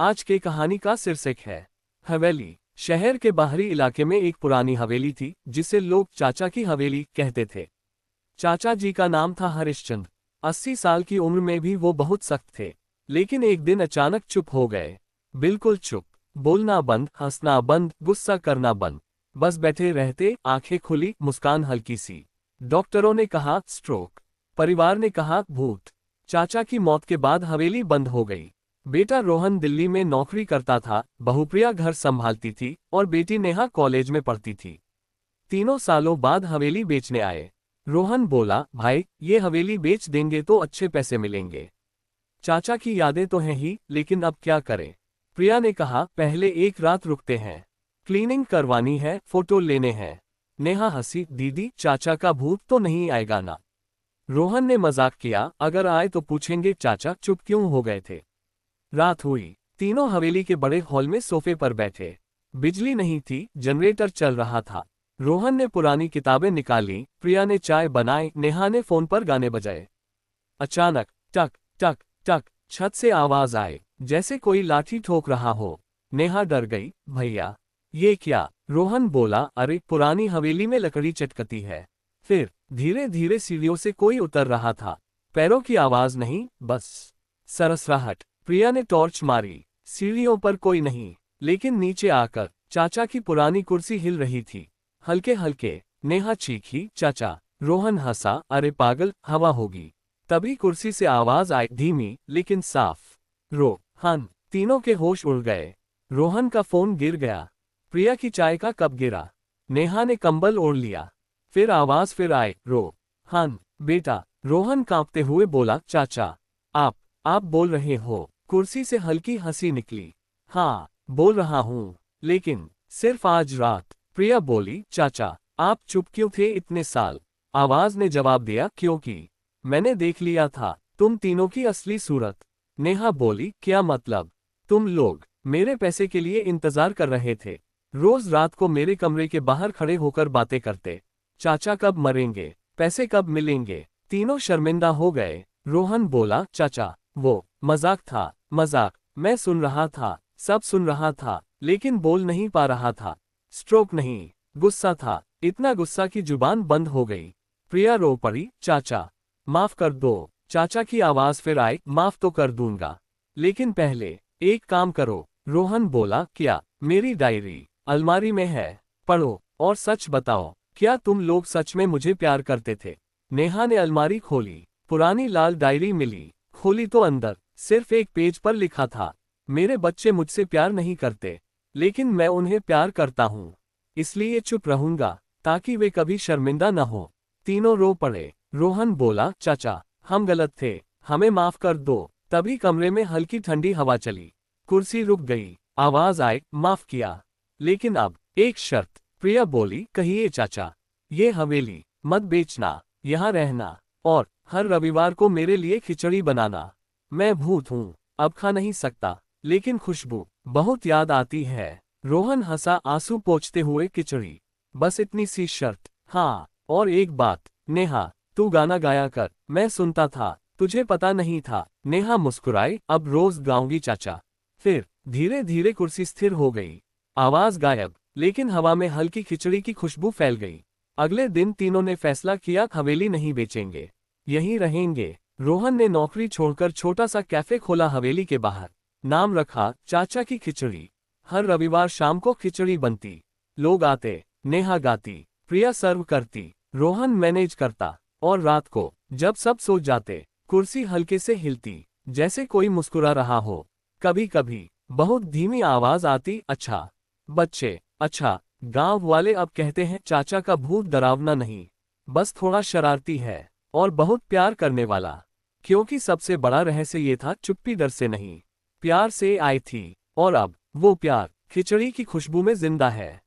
आज के कहानी का शीर्षक है हवेली। शहर के बाहरी इलाके में एक पुरानी हवेली थी जिसे लोग चाचा की हवेली कहते थे। चाचा जी का नाम था हरिश्चंद्र। 80 साल की उम्र में भी वो बहुत सख्त थे। लेकिन एक दिन अचानक चुप हो गए। बिल्कुल चुप। बोलना बंद, हंसना बंद, गुस्सा करना बंद। बस बैठे रहते, आंखें खुली, मुस्कान हल्की सी। डॉक्टरों ने कहा स्ट्रोक। परिवार ने कहा भूत। चाचा की मौत के बाद हवेली बंद हो गई। बेटा रोहन दिल्ली में नौकरी करता था, बहू प्रिया घर संभालती थी और बेटी नेहा कॉलेज में पढ़ती थी। तीनों सालों बाद हवेली बेचने आए। रोहन बोला, भाई ये हवेली बेच देंगे तो अच्छे पैसे मिलेंगे। चाचा की यादें तो हैं ही, लेकिन अब क्या करें। प्रिया ने कहा, पहले एक रात रुकते हैं। क्लीनिंग करवानी है, फोटो लेने हैं। नेहा हंसी, दीदी चाचा का भूत तो नहीं आएगा ना। रोहन ने मजाक किया, अगर आए तो पूछेंगे चाचा चुप क्यों हो गए थे। रात हुई। तीनों हवेली के बड़े हॉल में सोफे पर बैठे। बिजली नहीं थी, जनरेटर चल रहा था। रोहन ने पुरानी किताबें निकाली, प्रिया ने चाय बनाई, नेहा ने फोन पर गाने बजाए। अचानक टक टक टक छत से आवाज आई, जैसे कोई लाठी ठोक रहा हो। नेहा डर गई, भैया ये क्या। रोहन बोला, अरे पुरानी हवेली में लकड़ी चटकती है। फिर धीरे धीरे सीढ़ियों से कोई उतर रहा था। पैरों की आवाज नहीं, बस सरसराहट। प्रिया ने टॉर्च मारी। सीढ़ियों पर कोई नहीं, लेकिन नीचे आकर चाचा की पुरानी कुर्सी हिल रही थी, हल्के हल्के। नेहा चीखी, चाचा। रोहन हंसा, अरे पागल, हवा होगी। तभी कुर्सी से आवाज आई, धीमी लेकिन साफ, रोहन। तीनों के होश उड़ गए। रोहन का फोन गिर गया। प्रिया की चाय का कप गिरा। नेहा ने कंबल ओढ़ लिया। फिर आवाज फिर आए, रोहन बेटा। रोहन कांपते हुए बोला, चाचा आप बोल रहे हो। कुर्सी से हल्की हंसी निकली। हाँ बोल रहा हूँ, लेकिन सिर्फ आज रात। प्रिया बोली, चाचा आप चुप क्यों थे इतने साल। आवाज ने जवाब दिया, क्योंकि मैंने देख लिया था तुम तीनों की असली सूरत। नेहा बोली, क्या मतलब। तुम लोग मेरे पैसे के लिए इंतजार कर रहे थे। रोज रात को मेरे कमरे के बाहर खड़े होकर बातें करते। चाचा कब मरेंगे, पैसे कब मिलेंगे। तीनों शर्मिंदा हो गए। रोहन बोला, चाचा वो मजाक था, मजाक। मैं सुन रहा था, सब सुन रहा था, लेकिन बोल नहीं पा रहा था। स्ट्रोक नहीं, गुस्सा था। इतना गुस्सा कि जुबान बंद हो गई। प्रिया रो पड़ी, चाचा माफ कर दो। चाचा की आवाज फिर आई, माफ तो कर दूंगा, लेकिन पहले एक काम करो। रोहन बोला, क्या। मेरी डायरी अलमारी में है, पढ़ो और सच बताओ, क्या तुम लोग सच में मुझे प्यार करते थे। नेहा ने अलमारी खोली, पुरानी लाल डायरी मिली। खोली तो अंदर सिर्फ एक पेज पर लिखा था, मेरे बच्चे मुझसे प्यार नहीं करते, लेकिन मैं उन्हें प्यार करता हूँ, इसलिए चुप रहूंगा ताकि वे कभी शर्मिंदा न हो। तीनों रो पड़े। रोहन बोला, चाचा हम गलत थे, हमें माफ कर दो। तभी कमरे में हल्की ठंडी हवा चली। कुर्सी रुक गई। आवाज आए, माफ किया, लेकिन अब एक शर्त। प्रिया बोली, कहिए चाचा। ये हवेली मत बेचना, यहाँ रहना, और हर रविवार को मेरे लिए खिचड़ी बनाना। मैं भूत हूँ, अब खा नहीं सकता, लेकिन खुशबू बहुत याद आती है। रोहन हंसा, आंसू पोंछते हुए, खिचड़ी, बस इतनी सी शर्त। हाँ, और एक बात, नेहा तू गाना गाया कर, मैं सुनता था, तुझे पता नहीं था। नेहा मुस्कुराई, अब रोज गाऊंगी चाचा। फिर धीरे धीरे कुर्सी स्थिर हो गई। आवाज गायब, लेकिन हवा में हल्की खिचड़ी की खुशबू फैल गई। अगले दिन तीनों ने फैसला किया, हवेली नहीं बेचेंगे, यहीं रहेंगे। रोहन ने नौकरी छोड़कर छोटा सा कैफे खोला हवेली के बाहर। नाम रखा चाचा की खिचड़ी। हर रविवार शाम को खिचड़ी बनती, लोग आते, नेहा गाती, प्रिया सर्व करती, रोहन मैनेज करता, और रात को जब सब सो जाते, कुर्सी हल्के से हिलती, जैसे कोई मुस्कुरा रहा हो। कभी कभी बहुत धीमी आवाज आती, अच्छा बच्चे, अच्छा। गांव वाले अब कहते हैं चाचा का भूत डरावना नहीं, बस थोड़ा शरारती है और बहुत प्यार करने वाला। क्योंकि सबसे बड़ा रहस्य ये था, चुप्पी डर से नहीं, प्यार से आई थी, और अब वो प्यार खिचड़ी की खुशबू में जिंदा है।